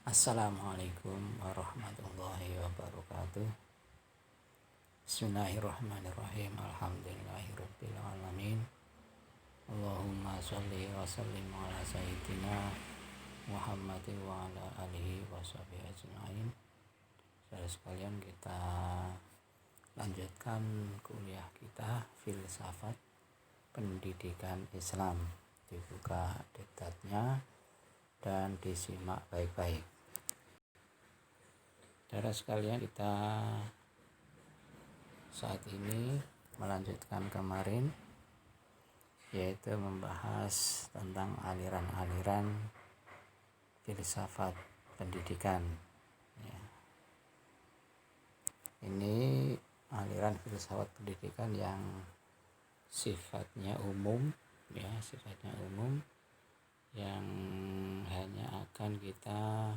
Assalamualaikum warahmatullahi wabarakatuh. Bismillahirrahmanirrahim. Alhamdulillahirabbil alamin. Allahumma shalli wa sallim ala sayyidina Muhammadin wa ala alihi washabihi ajmain. Saudara sekalian, kita lanjutkan kuliah kita filsafat pendidikan Islam. Dibuka diktatnya dan disimak baik-baik. Saudara sekalian, kita saat ini melanjutkan kemarin, yaitu membahas tentang aliran-aliran filsafat pendidikan. Ini aliran filsafat pendidikan yang sifatnya umum, yang hanya akan kita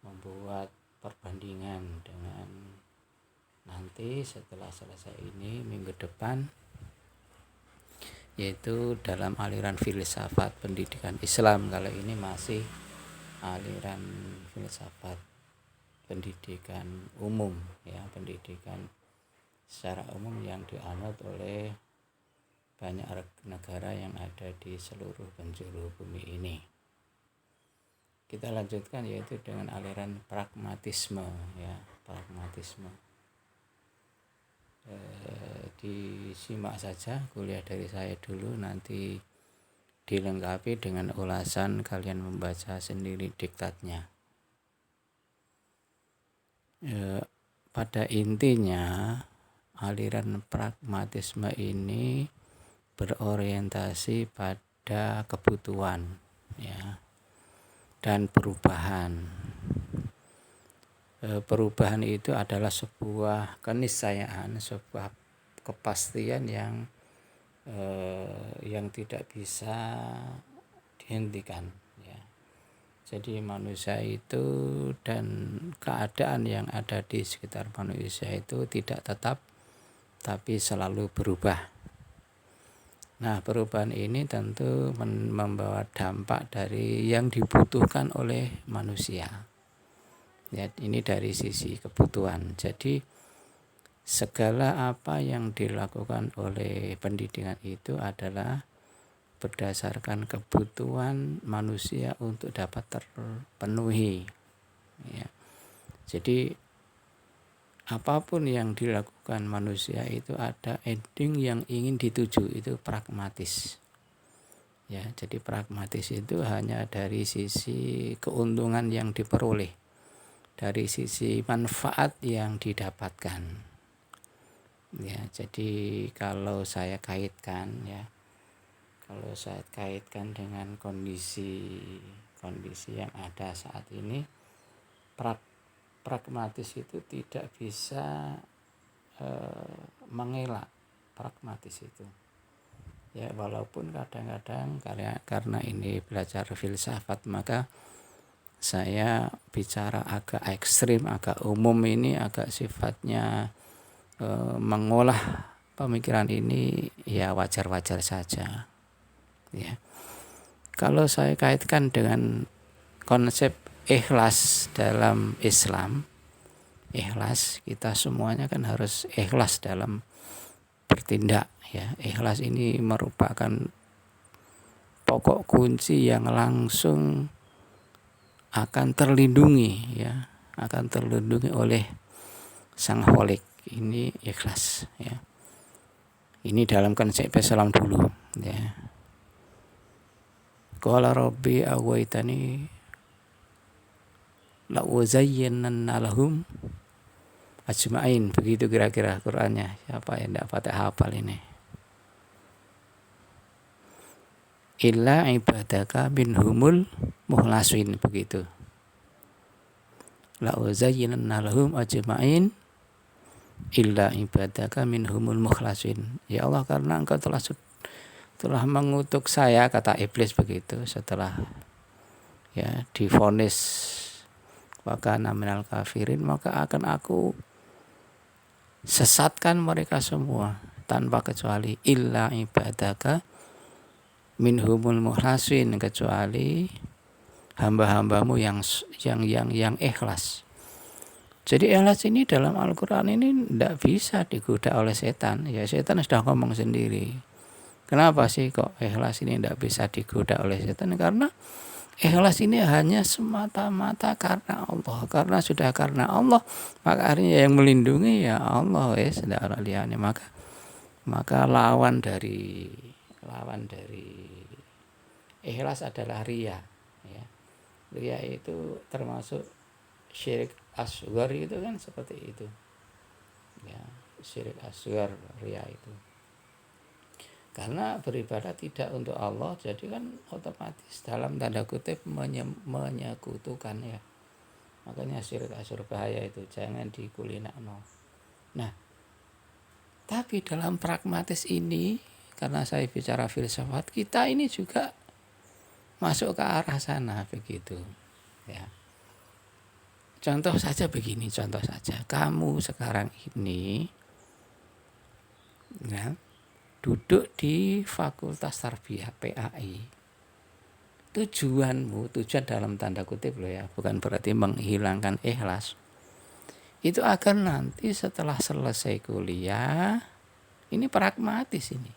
membuat perbandingan dengan nanti setelah selesai ini minggu depan, yaitu dalam aliran filsafat pendidikan Islam. Kalau ini masih aliran filsafat pendidikan umum, pendidikan secara umum yang dianut oleh banyak negara yang ada di seluruh penjuru bumi ini. Kita lanjutkan yaitu dengan aliran pragmatisme, pragmatisme. Disimak saja kuliah dari saya dulu, nanti dilengkapi dengan ulasan, kalian membaca sendiri diktatnya. Pada intinya aliran pragmatisme ini berorientasi pada kebutuhan, dan perubahan. Perubahan itu adalah sebuah keniscayaan, sebuah kepastian yang tidak bisa dihentikan. Jadi manusia itu dan keadaan yang ada di sekitar manusia itu tidak tetap, tapi selalu berubah. Nah, perubahan ini tentu membawa dampak dari yang dibutuhkan oleh manusia. Ini dari sisi kebutuhan. Jadi segala apa yang dilakukan oleh pendidikan itu adalah berdasarkan kebutuhan manusia untuk dapat terpenuhi. Jadi apapun yang dilakukan manusia itu ada ending yang ingin dituju, itu pragmatis. Jadi pragmatis itu hanya dari sisi keuntungan yang diperoleh, dari sisi manfaat yang didapatkan. Jadi kalau saya kaitkan dengan kondisi yang ada saat ini, pragmatis itu tidak bisa mengelak pragmatis itu. Walaupun kadang-kadang karena ini belajar filsafat, maka saya bicara agak ekstrim, agak umum, ini agak sifatnya mengolah pemikiran ini wajar-wajar saja. Kalau saya kaitkan dengan konsep ikhlas dalam Islam, ikhlas, kita semuanya kan harus ikhlas dalam bertindak. Ikhlas ini merupakan pokok kunci yang langsung akan terlindungi, oleh Sang Kholik. Ini ikhlas, Ini dalam konsep Islam dulu, Qala rabbi awaitani la uzayyinanna lahum ajma'in. Begitu kira-kira Qur'annya. Siapa yang tidak patah hafal ini? Illa ibadaka minhumul mukhlasin, begitu. La uzayyinanna lahum ajma'in illa ibadaka minhumul mukhlasin. Ya Allah, karena Engkau telah mengutuk saya, kata iblis begitu, setelah divonis wa kana minal kafirin, maka akan aku sesatkan mereka semua tanpa kecuali illa ibadaka minhumul mukhlasin, kecuali hamba-hambamu yang ikhlas. Jadi ikhlas ini dalam Al-Quran ini tidak bisa digoda oleh setan. Ya setan sudah ngomong sendiri. Kenapa sih kok ikhlas ini tidak bisa digoda oleh setan? Karena ikhlas ini hanya semata-mata karena Allah. Karena sudah karena Allah, maka akhirnya yang melindungi ya Allah. Tidak ada liane. Maka lawan dari ikhlas adalah riya. Ya. Riya itu termasuk syirik asghar itu kan seperti itu. Ya, syirik asghar, riya itu. Karena beribadah tidak untuk Allah, jadi kan otomatis dalam tanda kutip menyekutukan ya. Makanya syirik asghar bahaya itu, jangan dikulinakno. Nah, tapi dalam pragmatis ini, karena saya bicara filsafat, kita ini juga masuk ke arah sana begitu. Ya. Contoh saja begini, kamu sekarang ini ya, duduk di Fakultas Tarbiyah PAI. Tujuan dalam tanda kutip loh ya, bukan berarti menghilangkan ikhlas. Itu agar nanti setelah selesai kuliah, ini pragmatis ini.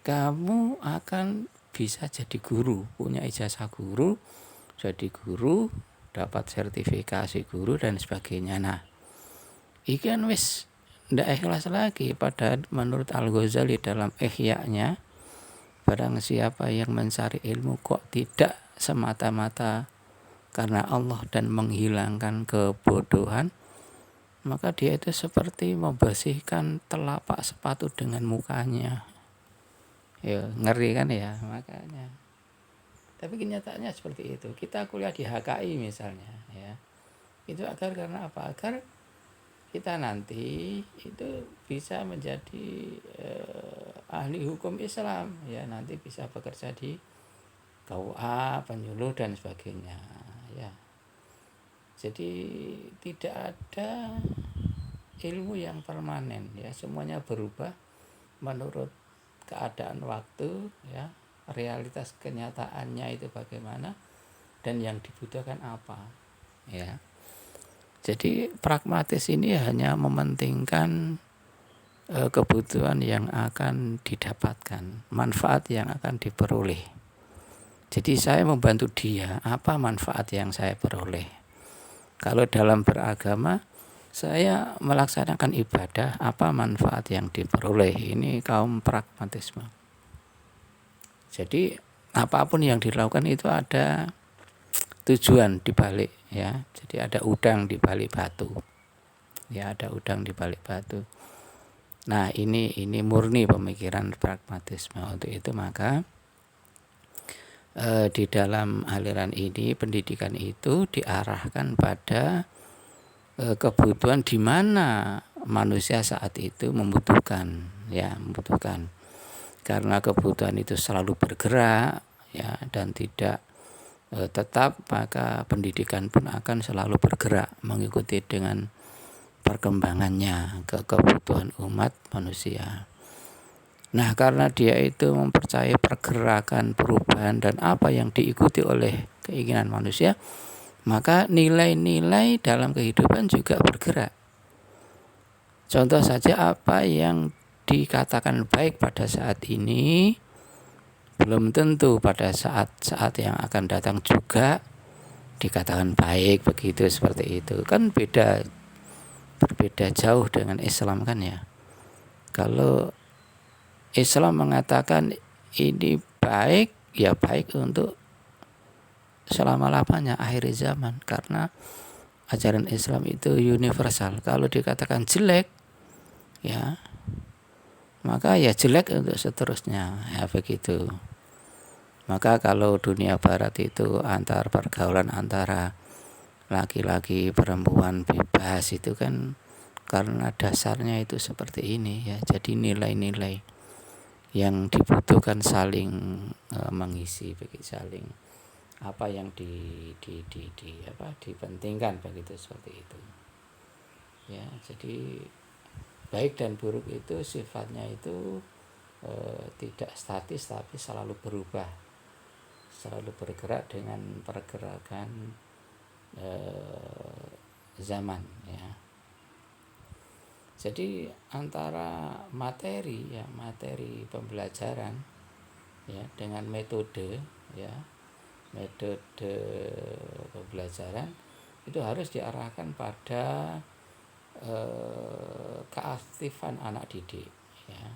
Kamu akan bisa jadi guru, punya ijazah guru, jadi guru, dapat sertifikasi guru dan sebagainya. Nah, ikan wis ndak ikhlas lagi pada menurut Al-Ghazali dalam Ihya-nya, barang siapa yang mencari ilmu kok tidak semata-mata karena Allah dan menghilangkan kebodohan, maka dia itu seperti membersihkan telapak sepatu dengan mukanya. Ya, ngeri kan ya, makanya. Tapi kenyataannya seperti itu. Kita kuliah di HKI misalnya ya. Itu karena apa? Agar kita nanti itu bisa menjadi ahli hukum Islam ya, nanti bisa bekerja di KUA, penyuluh dan sebagainya ya. Jadi tidak ada ilmu yang permanen ya, semuanya berubah menurut keadaan waktu ya, realitas kenyataannya itu bagaimana dan yang dibutuhkan apa ya. Jadi pragmatis ini hanya mementingkan kebutuhan yang akan didapatkan, manfaat yang akan diperoleh. Jadi saya membantu dia, apa manfaat yang saya peroleh. Kalau dalam beragama, saya melaksanakan ibadah, apa manfaat yang diperoleh. Ini kaum pragmatisme. Jadi apapun yang dilakukan itu ada tujuan di balik ya. Jadi ada udang di balik batu. Ya, ada udang di balik batu. Nah, ini murni pemikiran pragmatisme. Untuk itu maka di dalam aliran ini pendidikan itu diarahkan pada kebutuhan di mana manusia saat itu membutuhkan. Karena kebutuhan itu selalu bergerak ya, dan tidak tetap, maka pendidikan pun akan selalu bergerak mengikuti dengan perkembangannya ke kebutuhan umat manusia. Nah, karena dia itu mempercayai pergerakan, perubahan dan apa yang diikuti oleh keinginan manusia, maka nilai-nilai dalam kehidupan juga bergerak. Contoh saja, apa yang dikatakan baik pada saat ini belum tentu pada saat yang akan datang juga dikatakan baik, begitu, seperti itu. Kan berbeda jauh dengan Islam kan ya. Kalau Islam mengatakan ini baik, ya baik untuk selama-lamanya akhir zaman, karena ajaran Islam itu universal. Kalau dikatakan jelek, ya maka ya jelek untuk seterusnya, ya begitu. Maka kalau dunia barat itu pergaulan antara laki-laki perempuan bebas itu kan karena dasarnya itu seperti ini ya. Jadi nilai-nilai yang dibutuhkan saling mengisi, begitu, saling apa yang dipentingkan, begitu, seperti itu. Ya, jadi baik dan buruk itu sifatnya itu tidak statis tapi selalu berubah. selalu bergerak dengan pergerakan zaman, ya. Jadi antara materi pembelajaran, ya, dengan metode pembelajaran itu harus diarahkan pada keaktifan anak didik, ya.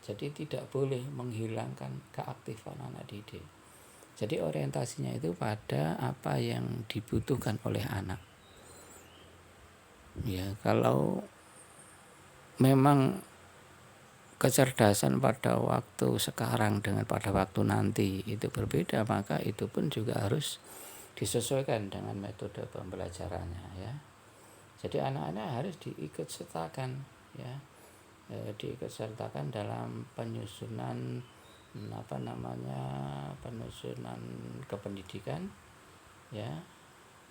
Jadi tidak boleh menghilangkan keaktifan anak didik. Jadi orientasinya itu pada apa yang dibutuhkan oleh anak. Ya, kalau memang kecerdasan pada waktu sekarang dengan pada waktu nanti itu berbeda, maka itu pun juga harus disesuaikan dengan metode pembelajarannya, ya. Jadi anak-anak harus diikut sertakan, ya, diikut sertakan dalam penyusunan penyusunan kependidikan, ya.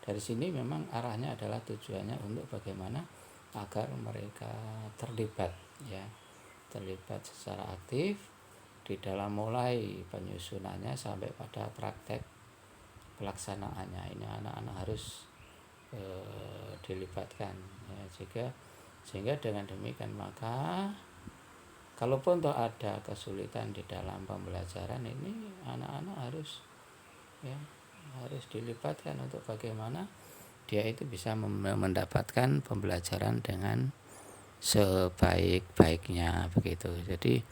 Dari sini memang arahnya adalah tujuannya untuk bagaimana agar mereka terlibat secara aktif di dalam mulai penyusunannya sampai pada praktek pelaksanaannya. Ini anak-anak harus dilibatkan, ya, sehingga dengan demikian maka kalaupun toh ada kesulitan di dalam pembelajaran ini, anak-anak harus dilibatkan untuk bagaimana dia itu bisa mendapatkan pembelajaran dengan sebaik-baiknya, begitu. Jadi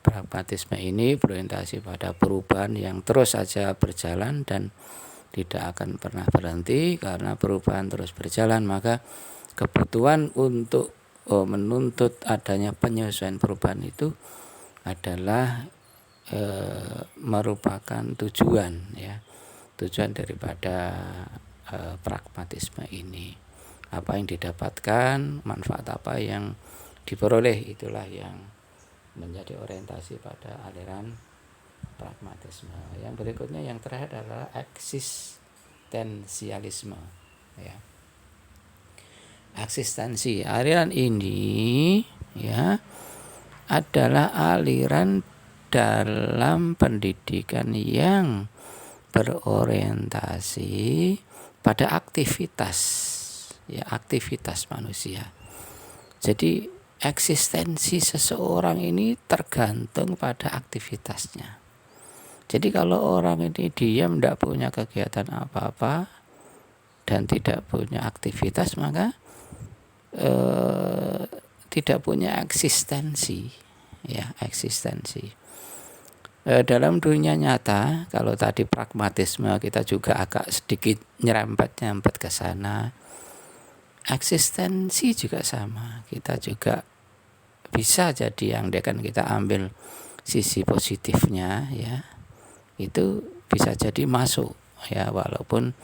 pragmatisme ini berorientasi pada perubahan yang terus saja berjalan dan tidak akan pernah berhenti. Karena perubahan terus berjalan, maka kebutuhan untuk menuntut adanya penyesuaian perubahan itu adalah merupakan tujuan daripada pragmatisme ini. Apa yang didapatkan, manfaat apa yang diperoleh, itulah yang menjadi orientasi pada aliran pragmatisme. Yang berikutnya, yang terakhir adalah eksistensialisme, ya. Eksistensi aliran ini, ya, adalah aliran dalam pendidikan yang berorientasi pada aktivitas manusia. Jadi eksistensi seseorang ini tergantung pada aktivitasnya. Jadi kalau orang ini diam, tidak punya kegiatan apa-apa dan tidak punya aktivitas, maka tidak punya eksistensi. Dalam dunia nyata, kalau tadi pragmatisme kita juga agak sedikit nyerempet ke sana, eksistensi juga sama. Kita juga bisa jadi yang akan kita ambil sisi positifnya, ya, itu bisa jadi masuk, ya, walaupun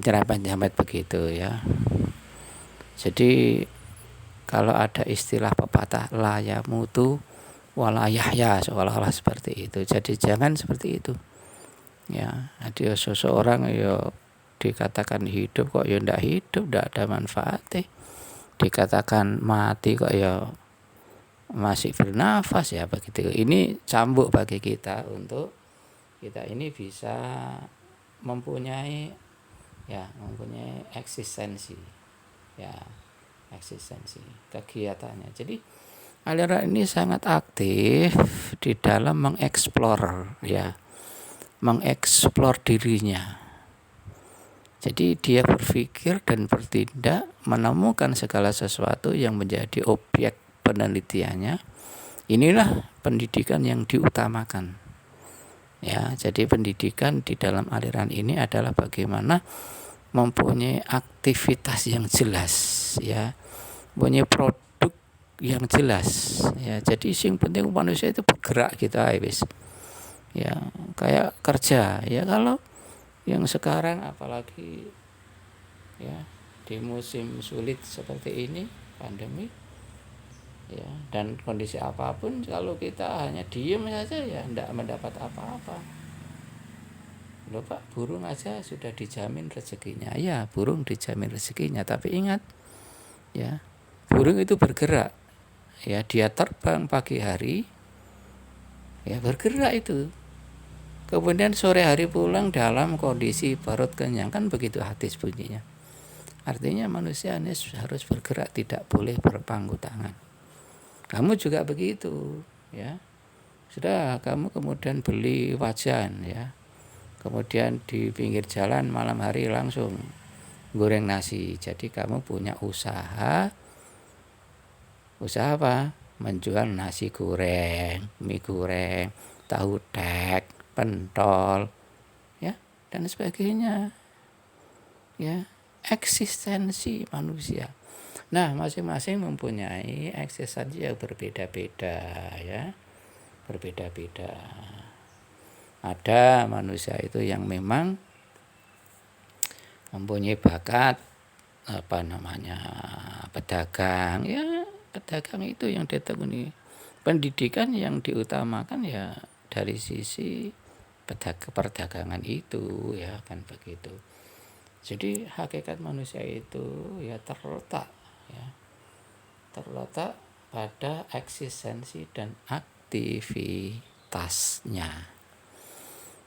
nyerempet begitu, ya. Jadi kalau ada istilah pepatah la yamutu wala yahya, seolah-olah seperti itu. Jadi jangan seperti itu, ya. Jadi seseorang dikatakan hidup kok ndak hidup, ndak ada manfaatnya. Dikatakan mati kok masih bernafas, ya, begitu. Ini cambuk bagi kita untuk kita ini bisa mempunyai eksistensi, ya, kegiatannya. Jadi aliran ini sangat aktif di dalam mengeksplor dirinya. Jadi dia berpikir dan bertindak, menemukan segala sesuatu yang menjadi objek penelitiannya. Inilah pendidikan yang diutamakan, ya. Jadi pendidikan di dalam aliran ini adalah bagaimana mempunyai aktivitas yang jelas, ya, mempunyai produk yang jelas, ya. Jadi yang penting manusia itu bergerak gitu, ya, kayak kerja, ya. Kalau yang sekarang apalagi, ya, di musim sulit seperti ini, pandemi, ya, dan kondisi apapun, kalau kita hanya diem saja, ya, tidak mendapat apa-apa. Loh Pak, burung aja sudah dijamin rezekinya. Ya, burung dijamin rezekinya, tapi ingat, ya, burung itu bergerak, ya, dia terbang pagi hari, ya, bergerak itu, kemudian sore hari pulang dalam kondisi perut kenyang, kan begitu hadis bunyinya. Artinya manusia ini harus bergerak, tidak boleh berpangku tangan. Kamu juga begitu, ya. Sudah, kamu kemudian beli wajan, ya. Kemudian di pinggir jalan malam hari langsung goreng nasi. Jadi kamu punya usaha apa? Menjual nasi goreng, mie goreng, tahu tek, pentol, ya, dan sebagainya. Ya, eksistensi manusia. Nah, masing-masing mempunyai eksistensi yang berbeda-beda, ya. Berbeda-beda. Ada manusia itu yang memang mempunyai bakat pedagang, ya. Pedagang itu yang ditekuni. Pendidikan yang diutamakan ya dari sisi perdagangan itu, ya, kan begitu. Jadi hakikat manusia itu ya terletak pada eksistensi dan aktivitasnya.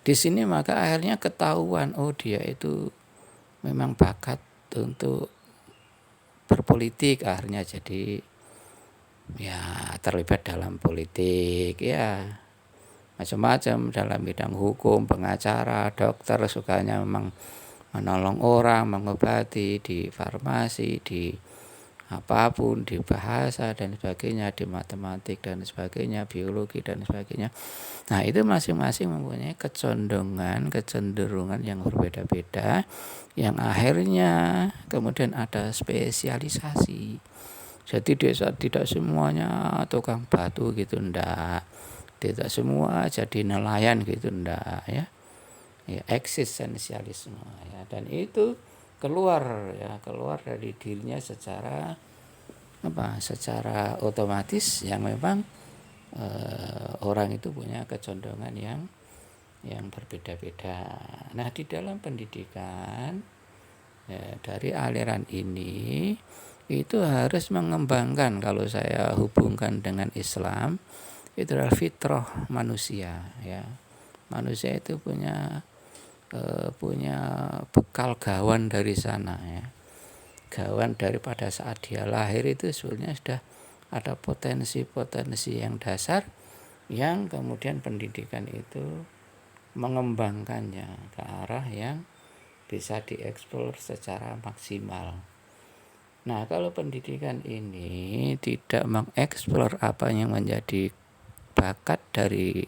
Di sini maka akhirnya ketahuan, oh dia itu memang bakat untuk berpolitik, akhirnya jadi ya terlibat dalam politik, ya, macam-macam dalam bidang hukum, pengacara, dokter, sukanya memang menolong orang, mengobati, di farmasi, di apapun, di bahasa dan sebagainya, di matematik dan sebagainya, biologi dan sebagainya. Nah, itu masing-masing mempunyai kecenderungan yang berbeda-beda, yang akhirnya kemudian ada spesialisasi. Jadi tidak semuanya tukang batu gitu, enggak. Tidak semua jadi nelayan gitu, enggak, ya. Ya, eksistensialisme, ya, dan itu keluar dari dirinya secara otomatis, yang memang orang itu punya kecenderungan yang berbeda-beda. Nah, di dalam pendidikan, ya, dari aliran ini itu harus mengembangkan, kalau saya hubungkan dengan Islam, itu adalah fitrah manusia, ya. Manusia itu punya bekal gawan dari sana, ya. Gawan daripada saat dia lahir itu sebenarnya sudah ada potensi-potensi yang dasar, yang kemudian pendidikan itu mengembangkannya ke arah yang bisa dieksplor secara maksimal. Nah, kalau pendidikan ini tidak mengeksplor apa yang menjadi bakat dari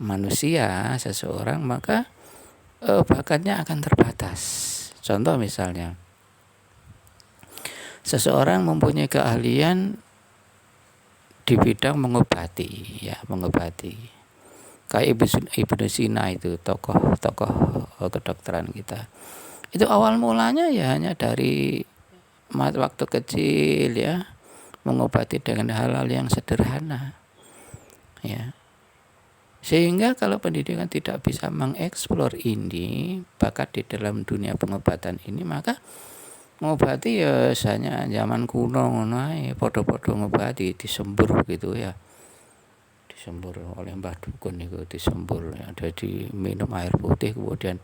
manusia seseorang, maka bakatnya akan terbatas. Contoh misalnya, seseorang mempunyai keahlian di bidang mengobati. Kayak Ibnu Sina itu, tokoh kedokteran kita. Itu awal mulanya ya hanya dari waktu kecil, ya, mengobati dengan hal-hal yang sederhana, ya. Sehingga kalau pendidikan tidak bisa mengeksplor ini, bakat di dalam dunia pengobatan ini, maka ngobati ya hanya zaman kuno, podo-podo ngobati, disembur gitu, ya. Disembur oleh Mbah Dukun itu, disembur, ya. Jadi minum air putih kemudian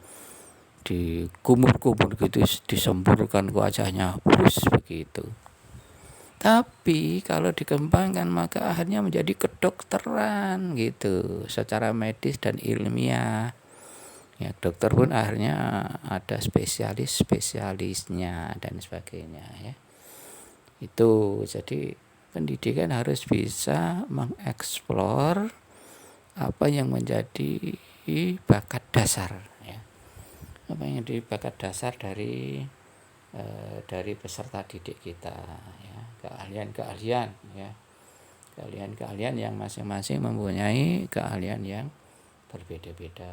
dikumur-kumur gitu, disemburkan ke wajahnya, begitu. Tapi kalau dikembangkan maka akhirnya menjadi kedokteran gitu, secara medis dan ilmiah. Ya, dokter pun akhirnya ada spesialisnya dan sebagainya, ya. Itu jadi pendidikan harus bisa mengeksplor apa yang menjadi bakat dasar, ya. Apa yang jadi bakat dasar dari peserta didik kita, ya. Keahlian-keahlian, ya. Keahlian-keahlian yang masing-masing mempunyai keahlian yang berbeda-beda.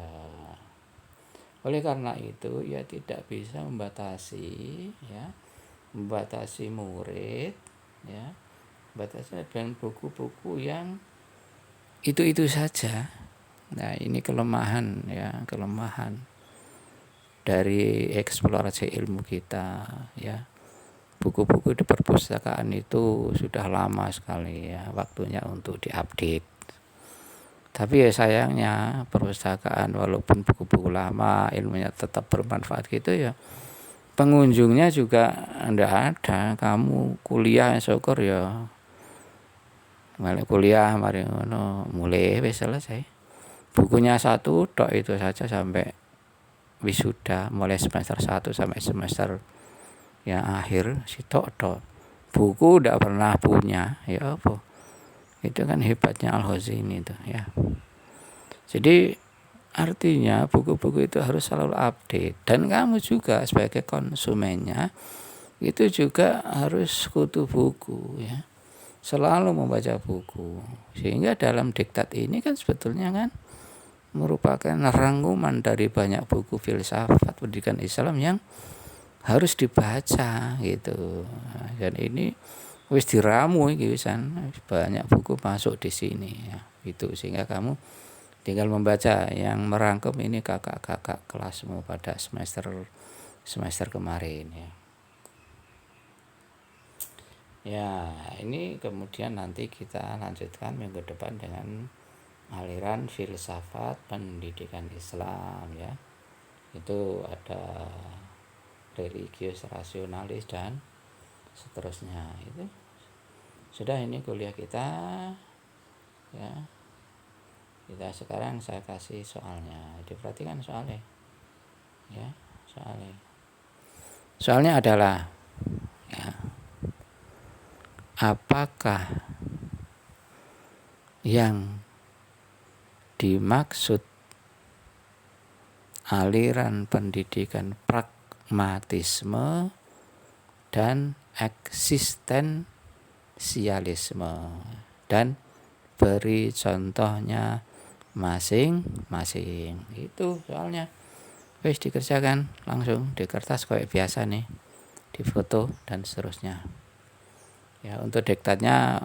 Oleh karena itu, ya, tidak bisa membatasi murid, ya, membatasi dengan buku-buku yang itu saja. Nah, ini kelemahan dari eksplorasi ilmu kita, ya. Buku-buku di perpustakaan itu sudah lama sekali, ya, waktunya untuk diupdate. Tapi ya sayangnya perpustakaan walaupun buku-buku lama ilmunya tetap bermanfaat gitu ya, pengunjungnya juga ndak ada. Kamu kuliah syukur ya, mulai kuliah mari ngono mulai wis selesai. Bukunya satu tok itu saja sampai wisuda, mulai semester 1 sampai semester yang akhir si tok. Buku ndak pernah punya, ya apa? Itu kan hebatnya Al-Ghazini itu ya. Jadi artinya buku-buku itu harus selalu update, dan kamu juga sebagai konsumennya itu juga harus kutu buku ya. Selalu membaca buku. Sehingga dalam diktat ini kan sebetulnya kan merupakan rangkuman dari banyak buku filsafat pendidikan Islam yang harus dibaca gitu. Dan ini wis diramu iki wisan, banyak buku masuk di sini ya. Itu sehingga kamu tinggal membaca yang merangkum ini kakak-kakak kelasmu pada semester kemarin ya. Ya, ini kemudian nanti kita lanjutkan minggu depan dengan aliran filsafat pendidikan Islam ya. Itu ada religius, rasionalis dan seterusnya. Itu sudah, ini kuliah kita ya. Kita sekarang saya kasih soalnya, diperhatikan soalnya ya. Soalnya adalah ya, apakah yang dimaksud aliran pendidikan pragmatisme dan eksistensialisme, dan beri contohnya masing-masing. Itu soalnya wis dikerjakan langsung di kertas kayak biasa nih, difoto dan seterusnya ya. Untuk diktatnya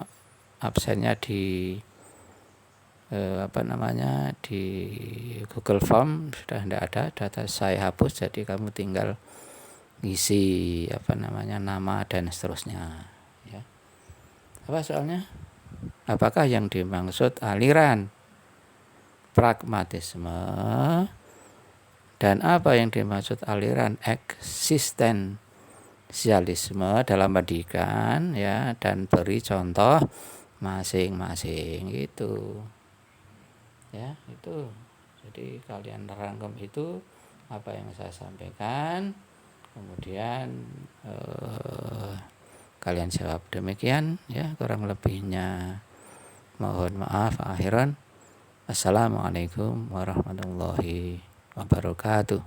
absennya di di Google Form sudah tidak ada, data saya hapus, jadi kamu tinggal ngisi nama dan seterusnya ya. Apa soalnya? Apakah yang dimaksud aliran pragmatisme dan apa yang dimaksud aliran eksistensialisme dalam pendidikan ya, dan beri contoh masing-masing itu ya. Itu jadi kalian rangkum itu apa yang saya sampaikan, kemudian kalian jawab. Demikian ya, kurang lebihnya mohon maaf. Akhiran, assalamualaikum warahmatullahi wabarakatuh.